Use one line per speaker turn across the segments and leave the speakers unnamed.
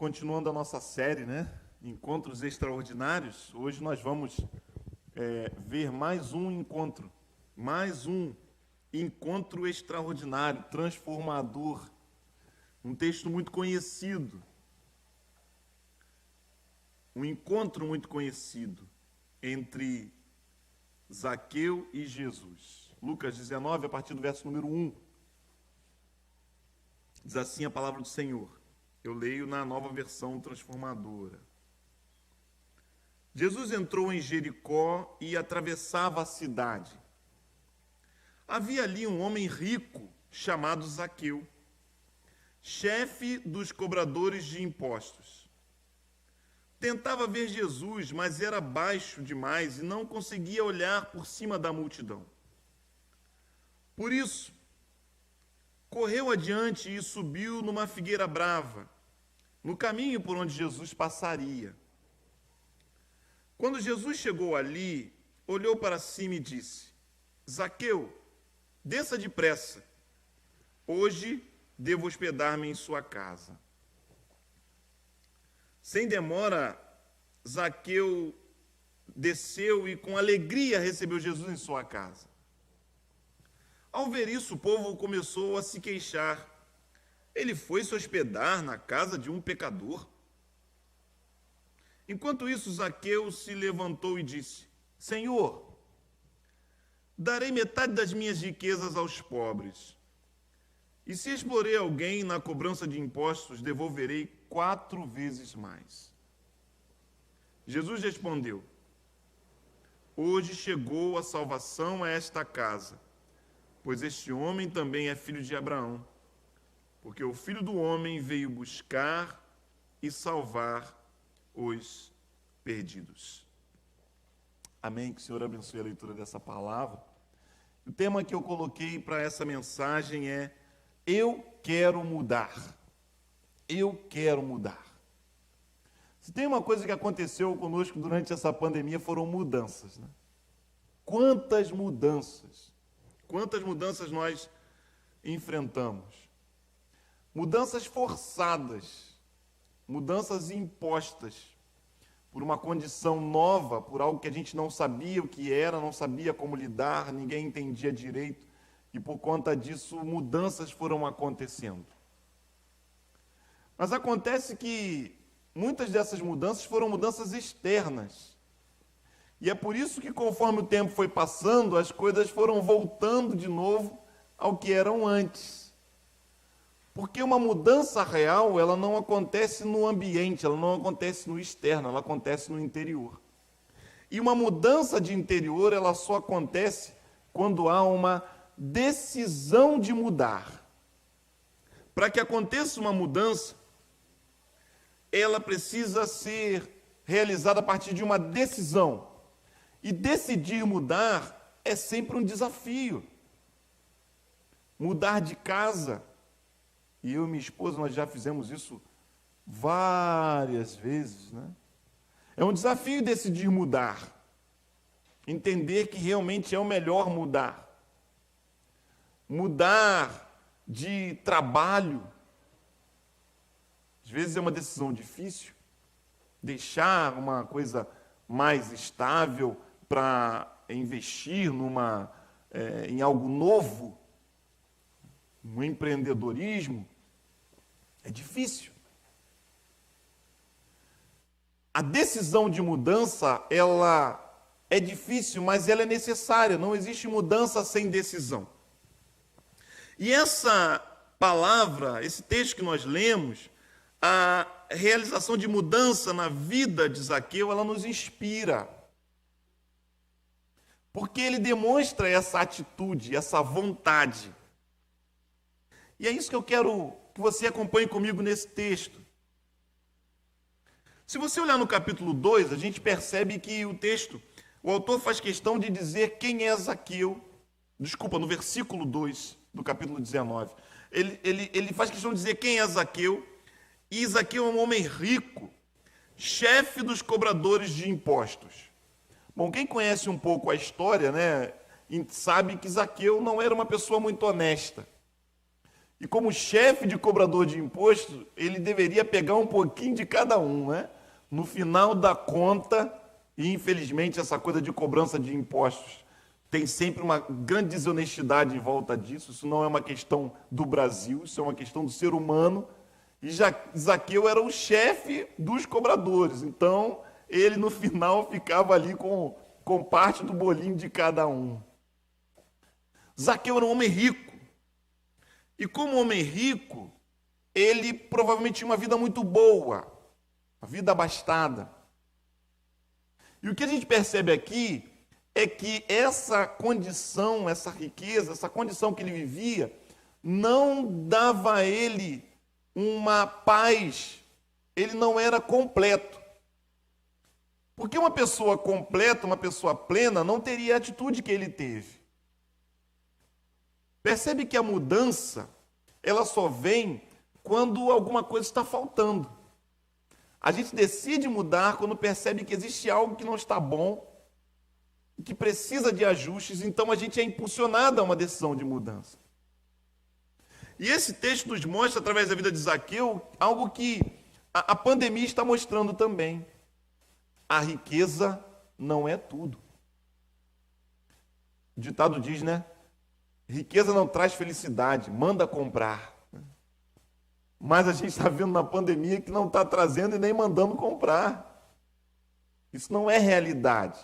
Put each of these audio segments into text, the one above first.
continuando a nossa série, né? Encontros Extraordinários. Hoje nós vamos ver mais um encontro extraordinário, transformador. Um texto muito conhecido. Um encontro muito conhecido entre Zaqueu e Jesus. Lucas 19, a partir do verso número 1. Diz assim a palavra do Senhor. Eu leio na nova versão transformadora. Jesus entrou em Jericó e atravessava a cidade. Havia ali um homem rico chamado Zaqueu, chefe dos cobradores de impostos. Tentava ver Jesus, mas era baixo demais e não conseguia olhar por cima da multidão. Por isso, correu adiante e subiu numa figueira brava, no caminho por onde Jesus passaria. Quando Jesus chegou ali, olhou para cima e disse: Zaqueu, desça depressa. Hoje devo hospedar-me em sua casa. Sem demora, Zaqueu desceu e com alegria recebeu Jesus em sua casa. Ao ver isso, o povo começou a se queixar. Ele foi se hospedar na casa de um pecador. Enquanto isso, Zaqueu se levantou e disse: Senhor, darei metade das minhas riquezas aos pobres. E se explorei alguém na cobrança de impostos, devolverei 4 vezes mais. Jesus respondeu: Hoje chegou a salvação a esta casa, pois este homem também é filho de Abraão, porque o Filho do Homem veio buscar e salvar os perdidos. Amém? Que o Senhor abençoe a leitura dessa palavra. O tema que eu coloquei para essa mensagem é: eu quero mudar. Eu quero mudar. Se tem uma coisa que aconteceu conosco durante essa pandemia, foram mudanças, né? Quantas mudanças nós enfrentamos. Mudanças forçadas, mudanças impostas por uma condição nova, por algo que a gente não sabia o que era, não sabia como lidar, ninguém entendia direito, e por conta disso mudanças foram acontecendo. Mas acontece que muitas dessas mudanças foram mudanças externas. E é por isso que, conforme o tempo foi passando, as coisas foram voltando de novo ao que eram antes. Porque uma mudança real, ela não acontece no ambiente, ela não acontece no externo, ela acontece no interior. E uma mudança de interior, ela só acontece quando há uma decisão de mudar. Para que aconteça uma mudança, ela precisa ser realizada a partir de uma decisão. E decidir mudar é sempre um desafio. Mudar de casa. E eu e minha esposa, nós já fizemos isso várias vezes, né? É um desafio decidir mudar. Entender que realmente é o melhor mudar. Mudar de trabalho. Às vezes é uma decisão difícil. Deixar uma coisa mais estável para investir em algo novo, no empreendedorismo, é difícil. A decisão de mudança, ela é difícil, mas ela é necessária. Não existe mudança sem decisão. E essa palavra, esse texto que nós lemos, a realização de mudança na vida de Zaqueu, ela nos inspira. Porque ele demonstra essa atitude, essa vontade. E é isso que eu quero que você acompanhe comigo nesse texto. Se você olhar no capítulo 2, a gente percebe que o autor faz questão de dizer quem é Zaqueu. No versículo 2 do capítulo 19. Ele faz questão de dizer quem é Zaqueu. E Zaqueu é um homem rico, chefe dos cobradores de impostos. Bom, quem conhece um pouco a história, né, sabe que Zaqueu não era uma pessoa muito honesta. E como chefe de cobrador de imposto, ele deveria pegar um pouquinho de cada um, né? No final da conta, e infelizmente essa coisa de cobrança de impostos tem sempre uma grande desonestidade em volta disso. Isso não é uma questão do Brasil, isso é uma questão do ser humano. E Zaqueu era o chefe dos cobradores, então ele no final ficava ali com parte do bolinho de cada um. Zaqueu era um homem rico. E como homem rico, ele provavelmente tinha uma vida muito boa, uma vida abastada. E o que a gente percebe aqui é que essa condição, essa riqueza, essa condição que ele vivia, não dava a ele uma paz, ele não era completo. Porque uma pessoa completa, uma pessoa plena, não teria a atitude que ele teve. Percebe que a mudança, ela só vem quando alguma coisa está faltando. A gente decide mudar quando percebe que existe algo que não está bom, que precisa de ajustes, então a gente é impulsionado a uma decisão de mudança. E esse texto nos mostra, através da vida de Zaqueu, algo que a pandemia está mostrando também. A riqueza não é tudo. O ditado diz, né? Riqueza não traz felicidade, manda comprar. Mas a gente está vendo na pandemia que não está trazendo e nem mandando comprar. Isso não é realidade.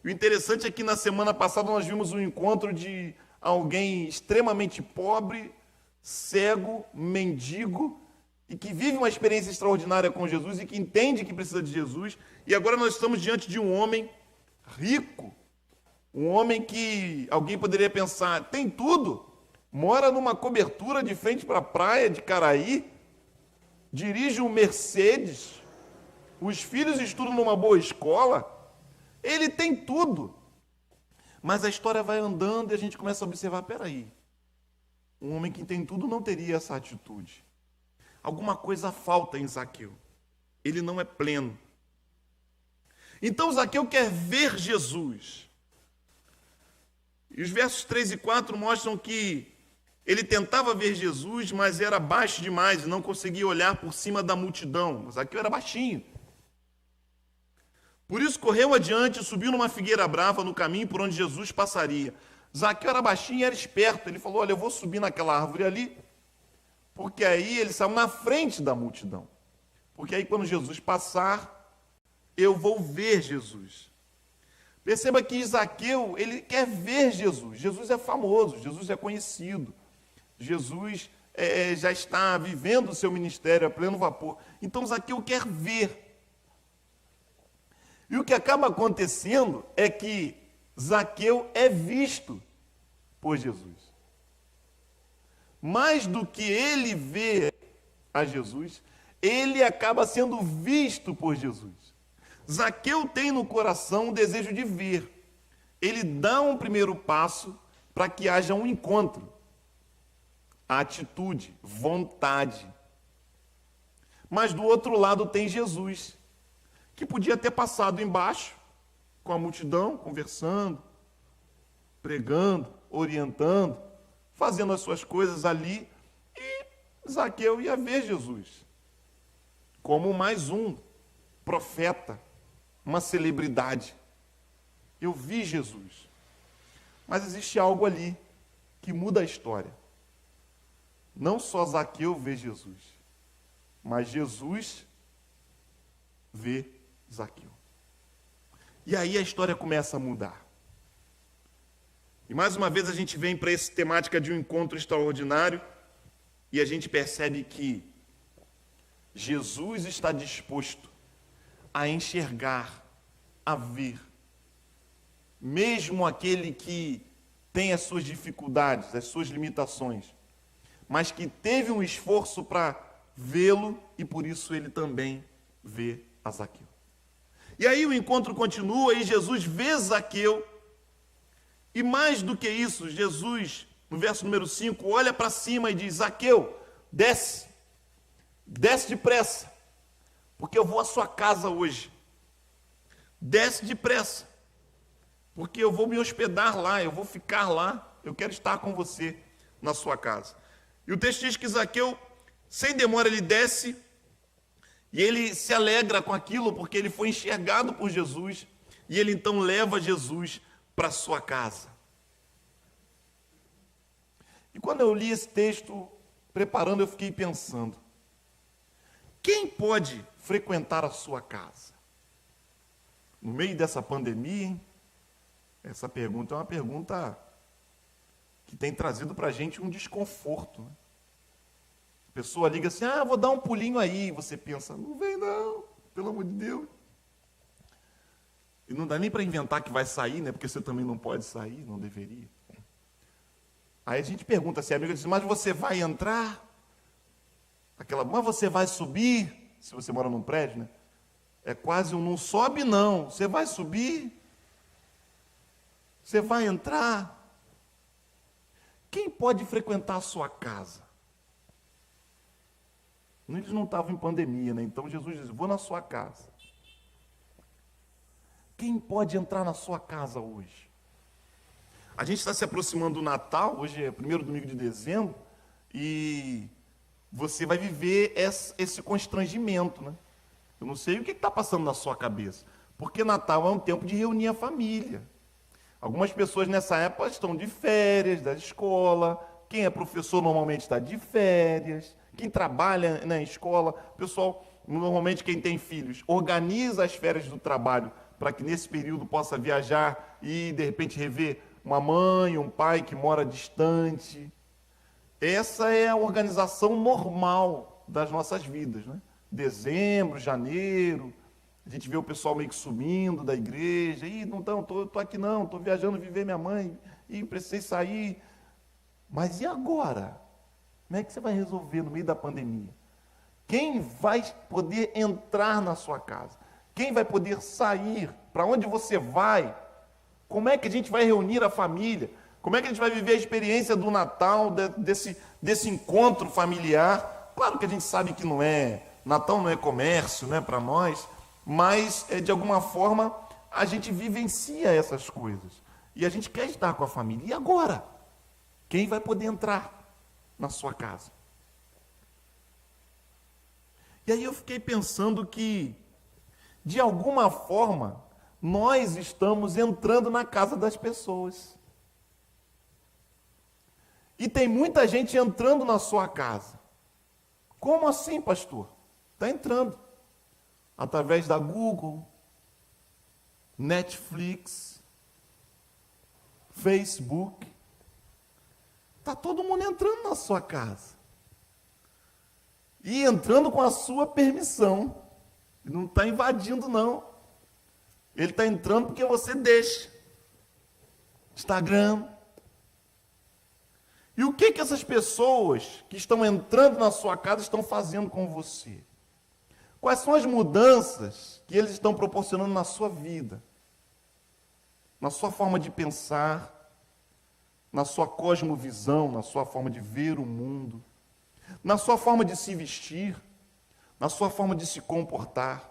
E o interessante é que na semana passada nós vimos um encontro de alguém extremamente pobre, cego, mendigo, e que vive uma experiência extraordinária com Jesus e que entende que precisa de Jesus. E agora nós estamos diante de um homem rico, um homem que alguém poderia pensar, tem tudo, mora numa cobertura de frente para a praia de Caraí, dirige um Mercedes, os filhos estudam numa boa escola, ele tem tudo. Mas a história vai andando e a gente começa a observar, peraí, um homem que tem tudo não teria essa atitude. Alguma coisa falta em Zaqueu. Ele não é pleno. Então Zaqueu quer ver Jesus. E os versos 3 e 4 mostram que ele tentava ver Jesus, mas era baixo demais e não conseguia olhar por cima da multidão. Zaqueu era baixinho. Por isso correu adiante e subiu numa figueira brava no caminho por onde Jesus passaria. Zaqueu era baixinho e era esperto. Ele falou, olha, eu vou subir naquela árvore ali, porque aí ele saiu na frente da multidão. Porque aí quando Jesus passar, eu vou ver Jesus. Perceba que Zaqueu, ele quer ver Jesus. Jesus é famoso, Jesus é conhecido. Jesus já está vivendo o seu ministério a pleno vapor. Então Zaqueu quer ver. E o que acaba acontecendo é que Zaqueu é visto por Jesus. Mais do que ele vê a Jesus, ele acaba sendo visto por Jesus. Zaqueu tem no coração o desejo de ver. Ele dá um primeiro passo para que haja um encontro. A atitude, vontade. Mas do outro lado tem Jesus, que podia ter passado embaixo, com a multidão, conversando, pregando, orientando, fazendo as suas coisas ali, e Zaqueu ia ver Jesus, como mais um profeta, uma celebridade. Eu vi Jesus. Mas existe algo ali que muda a história. Não só Zaqueu vê Jesus, mas Jesus vê Zaqueu. E aí a história começa a mudar. E mais uma vez a gente vem para essa temática de um encontro extraordinário e a gente percebe que Jesus está disposto a enxergar, a ver, mesmo aquele que tem as suas dificuldades, as suas limitações, mas que teve um esforço para vê-lo e por isso ele também vê a Zaqueu. E aí o encontro continua e Jesus vê Zaqueu. E mais do que isso, Jesus, no verso número 5, olha para cima e diz, Zaqueu, desce depressa, porque eu vou à sua casa hoje. Desce depressa, porque eu vou me hospedar lá, eu vou ficar lá, eu quero estar com você na sua casa. E o texto diz que Zaqueu, sem demora, ele desce e ele se alegra com aquilo, porque ele foi enxergado por Jesus, e ele então leva Jesus para sua casa. E quando eu li esse texto, preparando, eu fiquei pensando, quem pode frequentar a sua casa? No meio dessa pandemia, hein? Essa pergunta é uma pergunta que tem trazido para a gente um desconforto, né? A pessoa liga assim, vou dar um pulinho aí. Você pensa, não vem não, pelo amor de Deus. E não dá nem para inventar que vai sair, né? Porque você também não pode sair, não deveria. Aí a gente pergunta assim, a amiga diz, mas você vai entrar? Mas você vai subir? Se você mora num prédio, né? É quase um não sobe não. Você vai subir? Você vai entrar? Quem pode frequentar a sua casa? Eles não estavam em pandemia, né? Então Jesus diz, vou na sua casa. Quem pode entrar na sua casa hoje? A gente está se aproximando do Natal, hoje é o primeiro domingo de dezembro, e você vai viver esse constrangimento, né? Eu não sei o que está passando na sua cabeça, porque Natal é um tempo de reunir a família. Algumas pessoas nessa época estão de férias da escola, quem é professor normalmente está de férias, quem trabalha na escola, pessoal, normalmente quem tem filhos, organiza as férias do trabalho para que nesse período possa viajar e de repente rever uma mãe, um pai que mora distante. Essa é a organização normal das nossas vidas, né? Dezembro, janeiro, a gente vê o pessoal meio que sumindo da igreja, não estou aqui não, estou viajando viver minha mãe, precisei sair. Mas e agora? Como é que você vai resolver no meio da pandemia? Quem vai poder entrar na sua casa? Quem vai poder sair? Para onde você vai? Como é que a gente vai reunir a família? Como é que a gente vai viver a experiência do Natal, desse encontro familiar? Claro que a gente sabe que não é, Natal não é comércio, né, para nós, mas de alguma forma a gente vivencia essas coisas. E a gente quer estar com a família. E agora? Quem vai poder entrar na sua casa? E aí eu fiquei pensando que, de alguma forma, nós estamos entrando na casa das pessoas. E tem muita gente entrando na sua casa. Como assim, pastor? Está entrando. Através da Google, Netflix, Facebook. Está todo mundo entrando na sua casa. E entrando com a sua permissão. Não está invadindo, não. Ele está entrando porque você deixa. Instagram. E o que essas pessoas que estão entrando na sua casa estão fazendo com você? Quais são as mudanças que eles estão proporcionando na sua vida? Na sua forma de pensar, na sua cosmovisão, na sua forma de ver o mundo, na sua forma de se vestir, na sua forma de se comportar,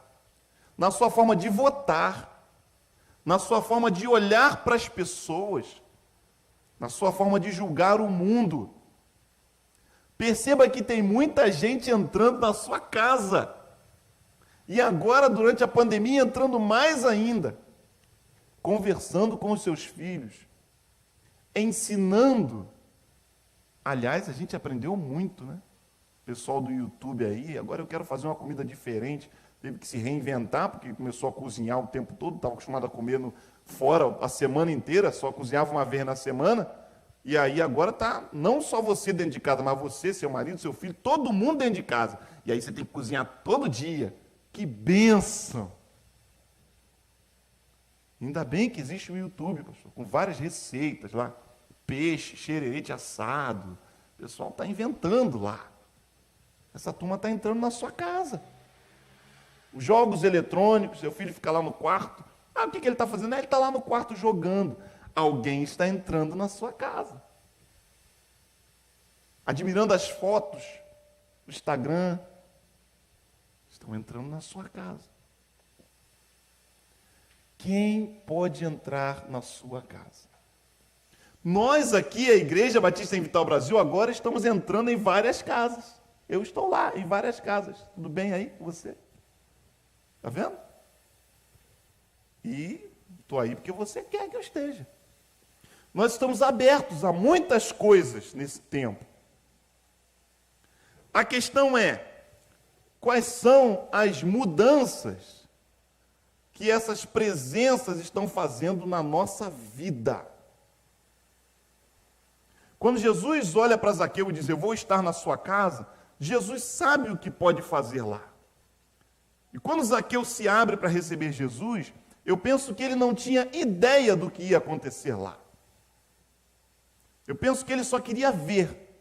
na sua forma de votar, na sua forma de olhar para as pessoas, na sua forma de julgar o mundo. Perceba que tem muita gente entrando na sua casa. E agora, durante a pandemia, entrando mais ainda. Conversando com os seus filhos. Ensinando. Aliás, a gente aprendeu muito, né? Pessoal do YouTube aí, agora eu quero fazer uma comida diferente. Teve que se reinventar, porque começou a cozinhar o tempo todo, estava acostumado a comer fora a semana inteira, só cozinhava uma vez na semana. E aí agora está não só você dentro de casa, mas você, seu marido, seu filho, todo mundo dentro de casa. E aí você tem que cozinhar todo dia. Que bênção! Ainda bem que existe o YouTube, pastor, com várias receitas lá. Peixe, xererete assado. O pessoal está inventando lá. Essa turma está entrando na sua casa. Os jogos eletrônicos, seu filho fica lá no quarto. O que ele está fazendo? Ele está lá no quarto jogando. Alguém está entrando na sua casa. Admirando as fotos do Instagram. Estão entrando na sua casa. Quem pode entrar na sua casa? Nós aqui, a Igreja Batista em Vital Brasil, agora estamos entrando em várias casas. Eu estou lá, em várias casas. Tudo bem aí com você? Está vendo? E estou aí porque você quer que eu esteja. Nós estamos abertos a muitas coisas nesse tempo. A questão é, quais são as mudanças que essas presenças estão fazendo na nossa vida? Quando Jesus olha para Zaqueu e diz, eu vou estar na sua casa, Jesus sabe o que pode fazer lá. E quando Zaqueu se abre para receber Jesus, eu penso que ele não tinha ideia do que ia acontecer lá. Eu penso que ele só queria ver.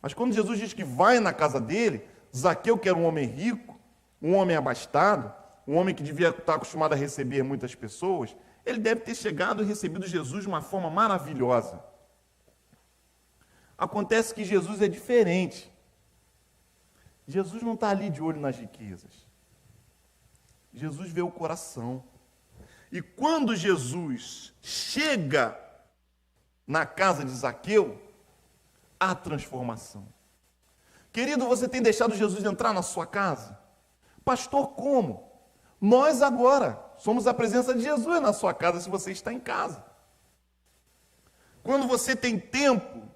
Mas quando Jesus diz que vai na casa dele, Zaqueu, que era um homem rico, um homem abastado, um homem que devia estar acostumado a receber muitas pessoas, ele deve ter chegado e recebido Jesus de uma forma maravilhosa. Acontece que Jesus é diferente. Jesus não está ali de olho nas riquezas. Jesus vê o coração. E quando Jesus chega na casa de Zaqueu, há transformação. Querido, você tem deixado Jesus entrar na sua casa? Pastor, como? Nós agora somos a presença de Jesus na sua casa, se você está em casa. Quando você tem tempo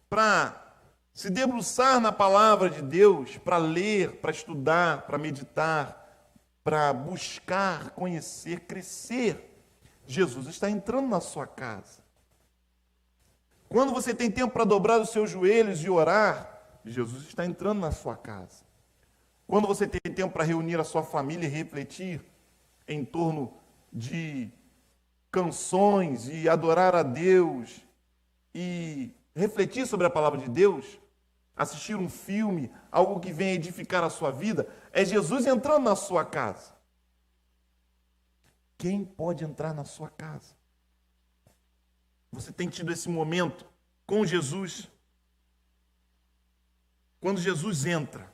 para se debruçar na palavra de Deus, para ler, para estudar, para meditar, para buscar, conhecer, crescer, Jesus está entrando na sua casa. Quando você tem tempo para dobrar os seus joelhos e orar, Jesus está entrando na sua casa. Quando você tem tempo para reunir a sua família e refletir em torno de canções e adorar a Deus e refletir sobre a palavra de Deus, assistir um filme, algo que venha edificar a sua vida, é Jesus entrando na sua casa. Quem pode entrar na sua casa? Você tem tido esse momento com Jesus? Quando Jesus entra,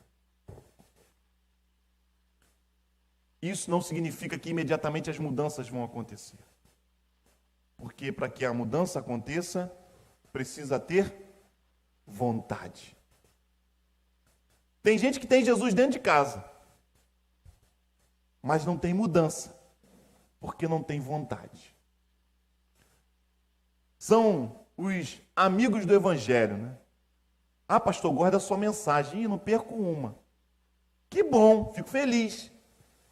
isso não significa que imediatamente as mudanças vão acontecer. Porque para que a mudança aconteça, precisa ter vontade. Tem gente que tem Jesus dentro de casa, mas não tem mudança, porque não tem vontade. São os amigos do Evangelho, né? Ah, pastor, guarda a sua mensagem. Ih, não perco uma. Que bom, fico feliz.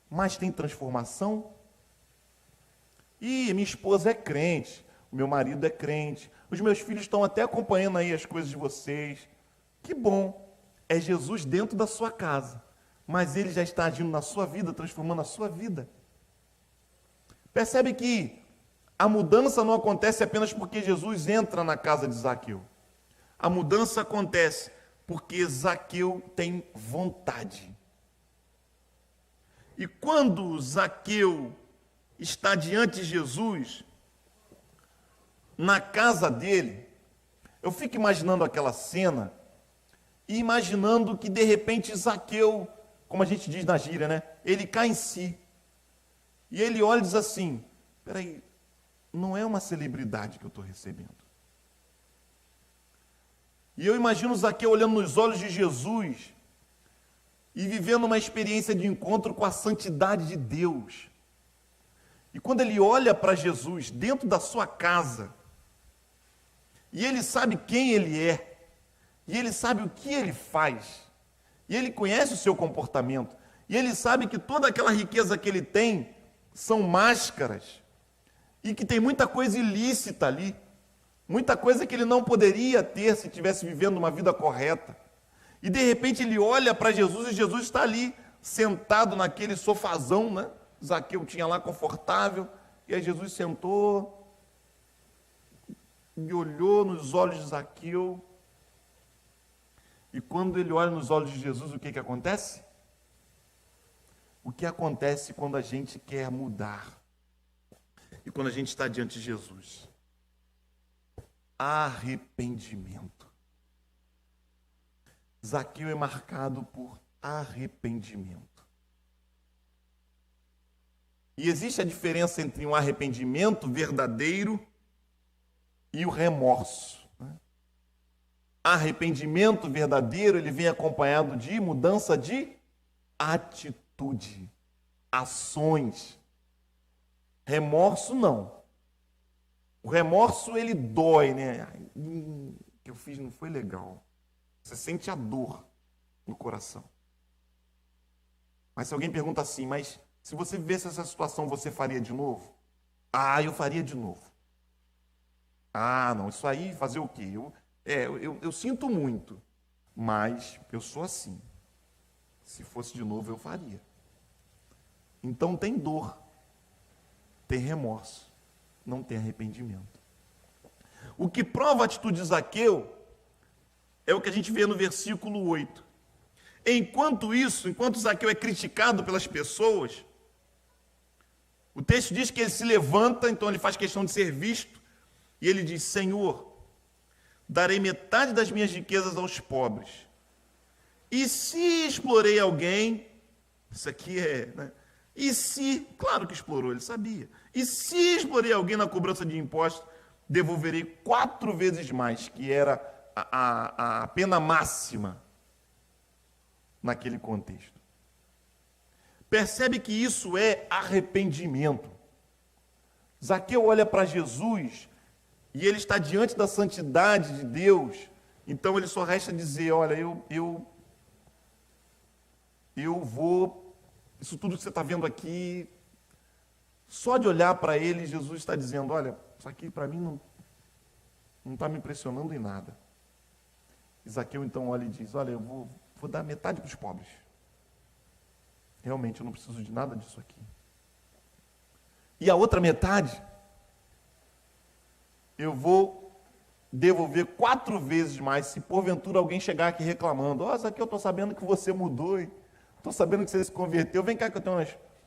Mas tem transformação? Ih, minha esposa é crente, o meu marido é crente, os meus filhos estão até acompanhando aí as coisas de vocês. Que bom, é Jesus dentro da sua casa, mas ele já está agindo na sua vida, transformando a sua vida. Percebe que a mudança não acontece apenas porque Jesus entra na casa de Zaqueu. A mudança acontece porque Zaqueu tem vontade. E quando Zaqueu está diante de Jesus, na casa dele, eu fico imaginando aquela cena e imaginando que de repente Zaqueu, como a gente diz na gíria, né? Ele cai em si. E ele olha e diz assim, peraí, não é uma celebridade que eu estou recebendo. E eu imagino Zaqueu olhando nos olhos de Jesus e vivendo uma experiência de encontro com a santidade de Deus. E quando ele olha para Jesus dentro da sua casa, e ele sabe quem ele é, e ele sabe o que ele faz, e ele conhece o seu comportamento, e ele sabe que toda aquela riqueza que ele tem são máscaras, e que tem muita coisa ilícita ali, muita coisa que ele não poderia ter se estivesse vivendo uma vida correta. E de repente ele olha para Jesus e Jesus está ali, sentado naquele sofazão, né? Zaqueu tinha lá confortável, e aí Jesus sentou e olhou nos olhos de Zaqueu. E quando ele olha nos olhos de Jesus, o que que acontece? O que acontece quando a gente quer mudar? E quando a gente está diante de Jesus? Arrependimento. Zaqueu é marcado por arrependimento. E existe a diferença entre um arrependimento verdadeiro e o remorso. Arrependimento verdadeiro, ele vem acompanhado de mudança de atitude, ações. Remorso não. O remorso, ele dói, né? O que eu fiz não foi legal. Você sente a dor no coração. Mas se alguém pergunta assim, mas se você vivesse essa situação, você faria de novo? Ah, eu faria de novo. Ah, não, isso aí fazer o quê? Eu sinto muito, mas eu sou assim. Se fosse de novo, eu faria. Então tem dor, tem remorso, não tem arrependimento. O que prova a atitude de Zaqueu é o que a gente vê no versículo 8. Enquanto Zaqueu é criticado pelas pessoas, o texto diz que ele se levanta, então ele faz questão de ser visto, e ele diz: Senhor, darei metade das minhas riquezas aos pobres. E se explorei alguém, isso aqui né? E se, claro que explorou, ele sabia. E se explorei alguém na cobrança de impostos, devolverei 4 vezes mais, que era a pena máxima naquele contexto. Percebe que isso é arrependimento. Zaqueu olha para Jesus e ele está diante da santidade de Deus, então ele só resta dizer: olha, eu vou, isso tudo que você está vendo aqui, só de olhar para ele, Jesus está dizendo: olha, isso aqui para mim não está me impressionando em nada. E Zaqueu então olha e diz: olha, eu vou dar metade para os pobres. Realmente eu não preciso de nada disso aqui. E a outra metade, eu vou devolver 4 vezes mais, se porventura alguém chegar aqui reclamando: ó, Zaqueu, eu estou sabendo que você mudou, estou sabendo que você se converteu, vem cá que eu tenho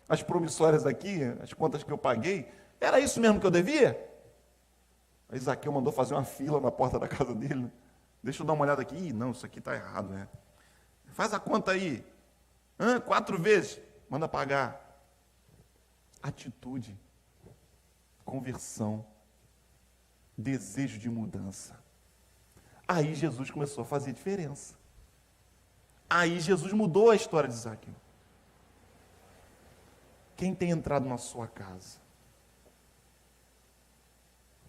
as promissórias aqui, as contas que eu paguei, era isso mesmo que eu devia? Aí Zaqueu mandou fazer uma fila na porta da casa dele, né? Deixa eu dar uma olhada aqui. Ih, não, isso aqui está errado, né? Faz a conta aí. 4 vezes, manda pagar. Atitude, conversão, desejo de mudança. Aí Jesus começou a fazer diferença. Aí Jesus mudou a história de Zaqueu. Quem tem entrado na sua casa?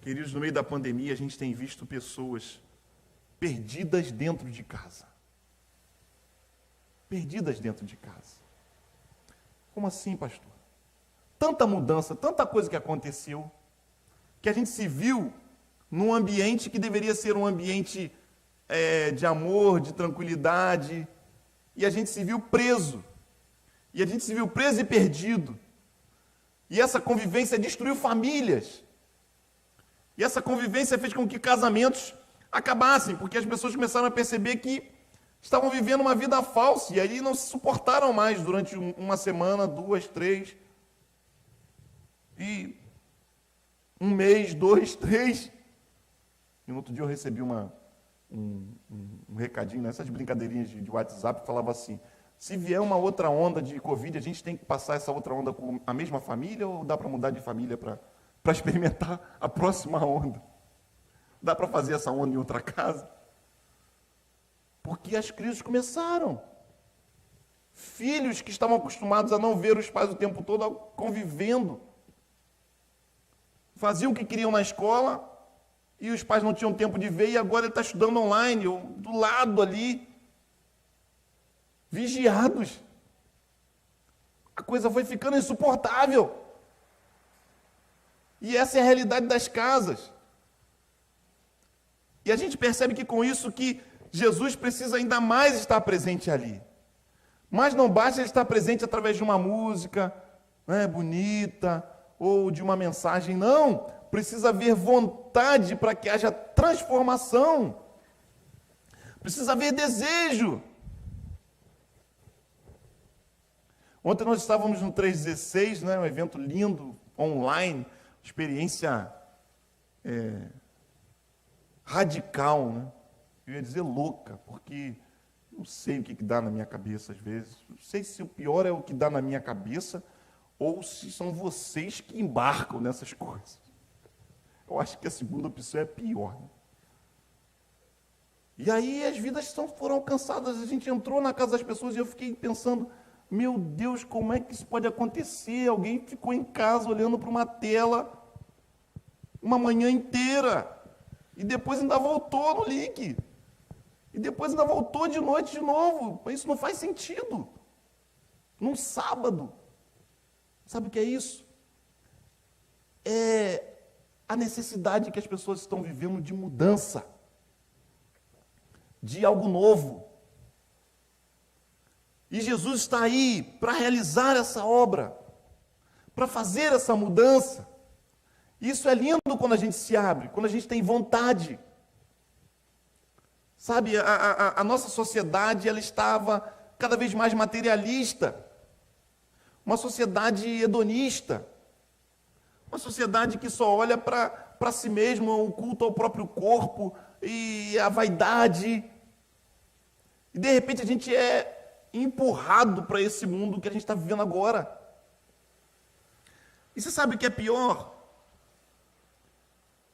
Queridos, no meio da pandemia, a gente tem visto pessoas perdidas dentro de casa. Perdidas dentro de casa. Como assim, pastor? Tanta mudança, tanta coisa que aconteceu, que a gente se viu num ambiente que deveria ser um ambiente de amor, de tranquilidade, e a gente se viu preso. E a gente se viu preso e perdido. E essa convivência destruiu famílias. E essa convivência fez com que casamentos acabassem, porque as pessoas começaram a perceber que estavam vivendo uma vida falsa, e aí não se suportaram mais durante uma semana, 2, 3, e 1 mês, 2, 3. E no outro dia eu recebi um recadinho, nessas brincadeirinhas de WhatsApp, que falava assim: se vier uma outra onda de Covid, a gente tem que passar essa outra onda com a mesma família, ou dá para mudar de família para experimentar a próxima onda? Dá para fazer essa onda em outra casa? Porque as crises começaram. Filhos que estavam acostumados a não ver os pais o tempo todo convivendo. Faziam o que queriam na escola e os pais não tinham tempo de ver, e agora ele está estudando online, ou do lado ali, vigiados. A coisa foi ficando insuportável. E essa é a realidade das casas. E a gente percebe que com isso que Jesus precisa ainda mais estar presente ali. Mas não basta ele estar presente através de uma música, né, bonita, ou de uma mensagem, não. Precisa haver vontade para que haja transformação. Precisa haver desejo. Ontem nós estávamos no 316, né, um evento lindo, online, experiência radical, né? Eu ia dizer louca, porque não sei o que dá na minha cabeça às vezes. Não sei se o pior é o que dá na minha cabeça ou se são vocês que embarcam nessas coisas. Eu acho que a segunda opção é pior, né? E aí as vidas foram alcançadas, a gente entrou na casa das pessoas e eu fiquei pensando, meu Deus, como é que isso pode acontecer? Alguém ficou em casa olhando para uma tela uma manhã inteira e depois ainda voltou no link. E depois ainda voltou de noite de novo. Isso não faz sentido. Num sábado. Sabe o que é isso? É a necessidade que as pessoas estão vivendo de mudança. De algo novo. E Jesus está aí para realizar essa obra. Para fazer essa mudança. Isso é lindo quando a gente se abre, quando a gente tem vontade. Sabe, a nossa sociedade, ela estava cada vez mais materialista. Uma sociedade hedonista. Uma sociedade que só olha para si mesma, o culto ao próprio corpo e a vaidade. E de repente a gente é empurrado para esse mundo que a gente está vivendo agora. E você sabe o que é pior?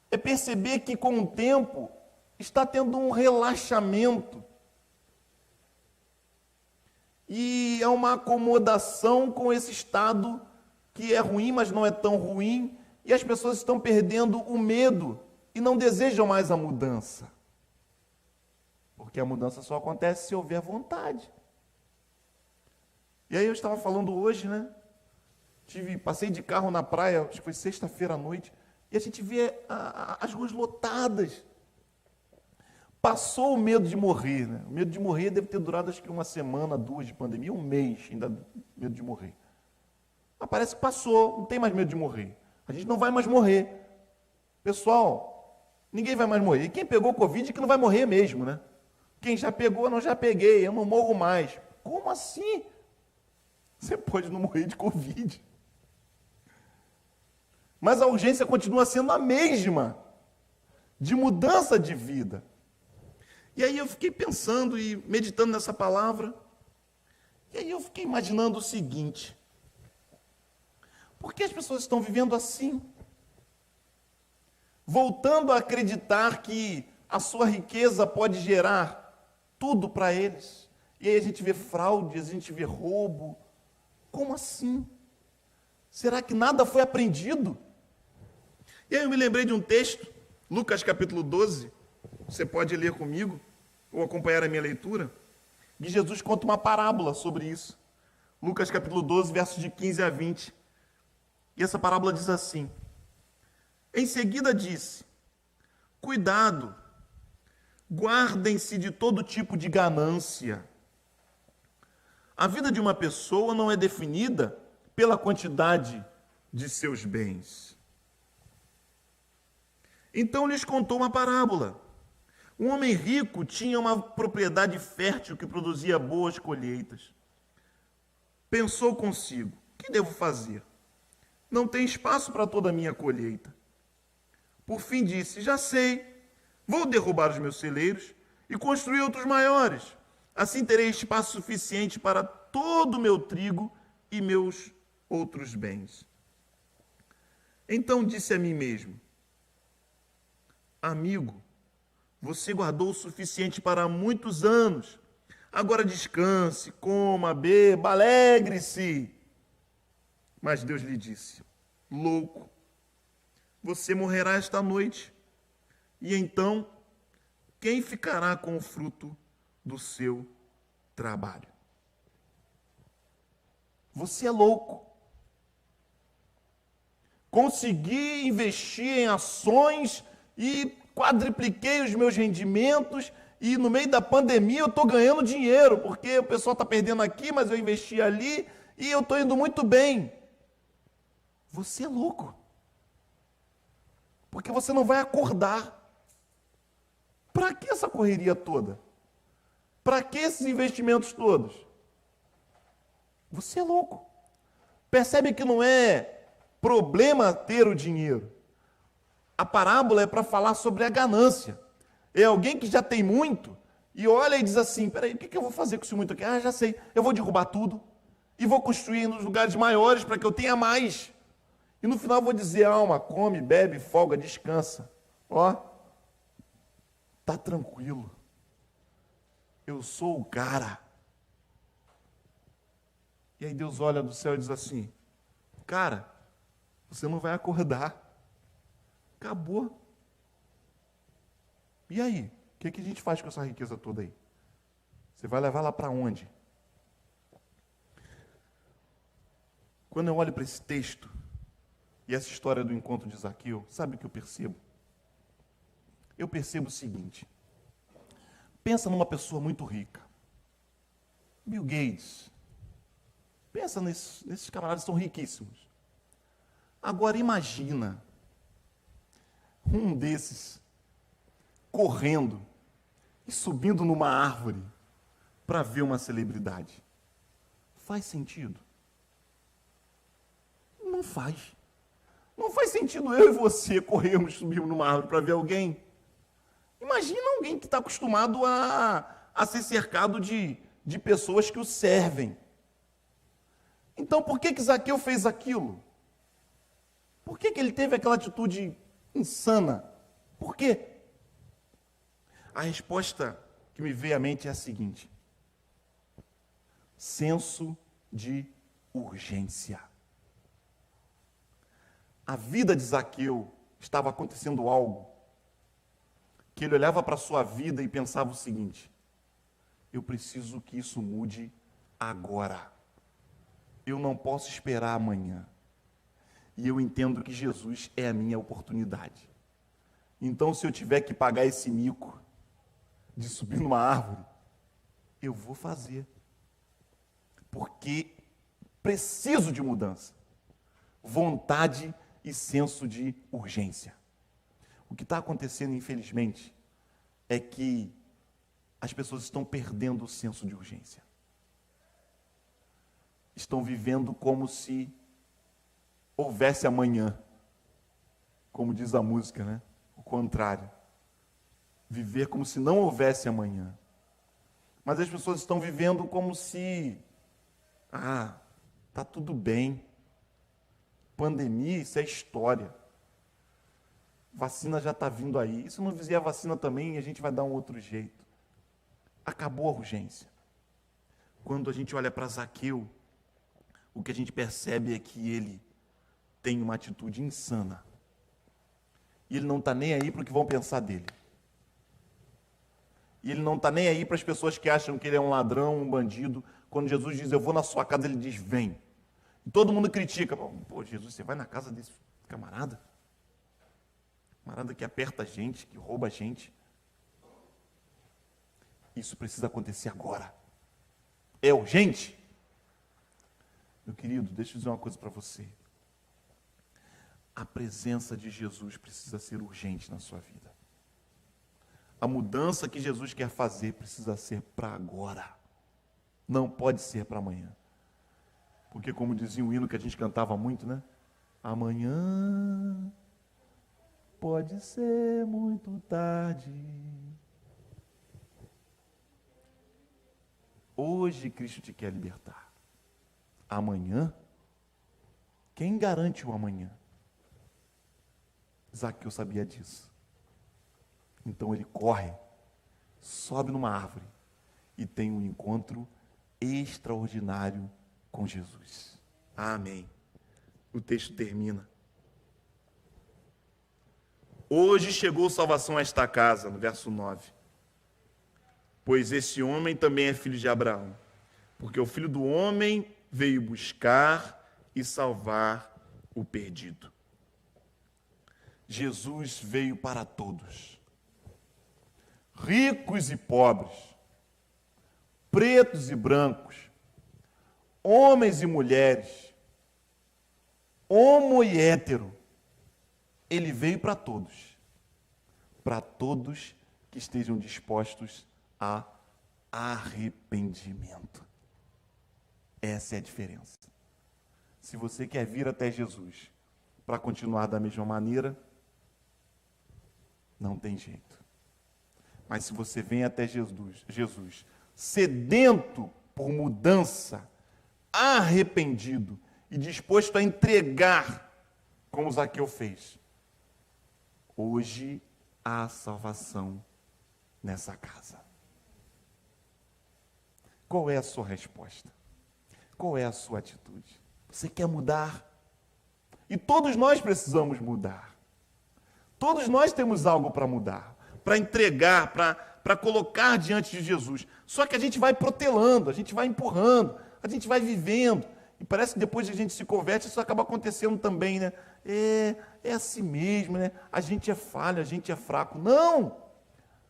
É perceber que com o tempo está tendo um relaxamento. E é uma acomodação com esse estado que é ruim, mas não é tão ruim. E as pessoas estão perdendo o medo e não desejam mais a mudança. Porque a mudança só acontece se houver vontade. E aí eu estava falando hoje, né? Passei de carro na praia, acho que foi sexta-feira à noite, e a gente vê as ruas lotadas. Passou o medo de morrer, né? O medo de morrer deve ter durado acho que uma semana, duas de pandemia, um mês ainda medo de morrer. Mas parece que passou, não tem mais medo de morrer. A gente não vai mais morrer. Pessoal, ninguém vai mais morrer. E quem pegou Covid que não vai morrer mesmo, né? Quem já pegou, não já peguei, eu não morro mais. Como assim? Você pode não morrer de Covid. Mas a urgência continua sendo a mesma, de mudança de vida. E aí eu fiquei pensando e meditando nessa palavra, e aí eu fiquei imaginando o seguinte: por que as pessoas estão vivendo assim? Voltando a acreditar que a sua riqueza pode gerar tudo para eles. E aí a gente vê fraudes, a gente vê roubo. Como assim? Será que nada foi aprendido? E aí eu me lembrei de um texto, Lucas capítulo 12, você pode ler comigo, ou acompanhar a minha leitura, que Jesus conta uma parábola sobre isso. Lucas capítulo 12, versos de 15 a 20. E essa parábola diz assim: em seguida disse, cuidado, guardem-se de todo tipo de ganância. A vida de uma pessoa não é definida pela quantidade de seus bens. Então lhes contou uma parábola. Um homem rico tinha uma propriedade fértil que produzia boas colheitas. Pensou consigo, o que devo fazer? Não tem espaço para toda a minha colheita. Por fim disse, já sei, vou derrubar os meus celeiros e construir outros maiores. Assim terei espaço suficiente para todo o meu trigo e meus outros bens. Então disse a mim mesmo, amigo, você guardou o suficiente para muitos anos. Agora descanse, coma, beba, alegre-se. Mas Deus lhe disse, louco, você morrerá esta noite. E então, quem ficará com o fruto do seu trabalho? Você é louco. Consegui investir em ações e quadripliquei os meus rendimentos e no meio da pandemia eu estou ganhando dinheiro, porque o pessoal está perdendo aqui, mas eu investi ali e eu estou indo muito bem. Você é louco. Porque você não vai acordar. Para que essa correria toda? Para que esses investimentos todos? Você é louco. Percebe que não é problema ter o dinheiro. A parábola é para falar sobre a ganância. É alguém que já tem muito e olha e diz assim, peraí, o que eu vou fazer com isso muito aqui? Ah, já sei, eu vou derrubar tudo e vou construir nos lugares maiores para que eu tenha mais. E no final eu vou dizer, alma, come, bebe, folga, descansa. Ó, tá tranquilo. Eu sou o cara. E aí Deus olha do céu e diz assim, cara, você não vai acordar. Acabou. E aí? O que a gente faz com essa riqueza toda aí? Você vai levar lá para onde? Quando eu olho para esse texto e essa história do encontro de Zaqueu, sabe o que eu percebo? Eu percebo o seguinte. Pensa numa pessoa muito rica. Bill Gates. Pensa nesses camaradas que são riquíssimos. Agora imagina um desses correndo e subindo numa árvore para ver uma celebridade. Faz sentido? Não faz. Não faz sentido eu e você corrermos, subirmos numa árvore para ver alguém. Imagina alguém que está acostumado a ser cercado de pessoas que o servem. Então, por que Zaqueu fez aquilo? Por que ele teve aquela atitude insana? Por quê? A resposta que me veio à mente é a seguinte: senso de urgência. A vida de Zaqueu estava acontecendo algo que ele olhava para a sua vida e pensava o seguinte: eu preciso que isso mude agora. Eu não posso esperar amanhã. E eu entendo que Jesus é a minha oportunidade. Então, se eu tiver que pagar esse mico de subir numa árvore, eu vou fazer. Porque preciso de mudança, vontade e senso de urgência. O que está acontecendo, infelizmente, é que as pessoas estão perdendo o senso de urgência. Estão vivendo como se houvesse amanhã. Como diz a música, né? O contrário. Viver como se não houvesse amanhã. Mas as pessoas estão vivendo como se... tá tudo bem. Pandemia, isso é história. Vacina já está vindo aí. E se não vier a vacina também, a gente vai dar um outro jeito. Acabou a urgência. Quando a gente olha para Zaqueu, o que a gente percebe é que ele tem uma atitude insana. E ele não está nem aí para o que vão pensar dele. E ele não está nem aí para as pessoas que acham que ele é um ladrão, um bandido. Quando Jesus diz, eu vou na sua casa, ele diz, vem. E todo mundo critica. Pô, Jesus, você vai na casa desse camarada? Camarada que aperta a gente, que rouba a gente. Isso precisa acontecer agora. É urgente? Meu querido, deixa eu dizer uma coisa para você. A presença de Jesus precisa ser urgente na sua vida. A mudança que Jesus quer fazer precisa ser para agora. Não pode ser para amanhã. Porque como dizia um hino que a gente cantava muito, né? Amanhã pode ser muito tarde. Hoje Cristo te quer libertar. Amanhã? Quem garante o amanhã? Zaqueu sabia disso. Então ele corre, sobe numa árvore e tem um encontro extraordinário com Jesus. Amém. O texto termina. Hoje chegou salvação a esta casa, no verso 9. Pois esse homem também é filho de Abraão. Porque o Filho do Homem veio buscar e salvar o perdido. Jesus veio para todos. Ricos e pobres. Pretos e brancos. Homens e mulheres. Homo e hétero. Ele veio para todos. Para todos que estejam dispostos a arrependimento. Essa é a diferença. Se você quer vir até Jesus para continuar da mesma maneira, não tem jeito. Mas se você vem até Jesus sedento por mudança, arrependido e disposto a entregar como Zaqueu fez. Hoje há salvação nessa casa. Qual é a sua resposta? Qual é a sua atitude? Você quer mudar? E todos nós precisamos mudar. Todos nós temos algo para mudar, para entregar, para colocar diante de Jesus. Só que a gente vai protelando, a gente vai empurrando, a gente vai vivendo. E parece que depois que a gente se converte, isso acaba acontecendo também, né? É assim mesmo, né? A gente é falho, a gente é fraco. Não!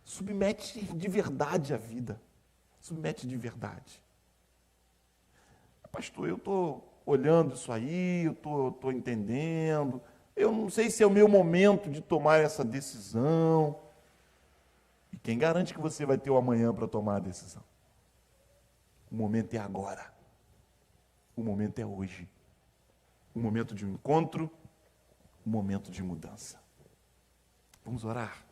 Submete de verdade a vida. Submete de verdade. Pastor, eu estou olhando isso aí, eu estou entendendo. Eu não sei se é o meu momento de tomar essa decisão. E quem garante que você vai ter o amanhã para tomar a decisão? O momento é agora. O momento é hoje. O momento de um encontro, o momento de mudança. Vamos orar.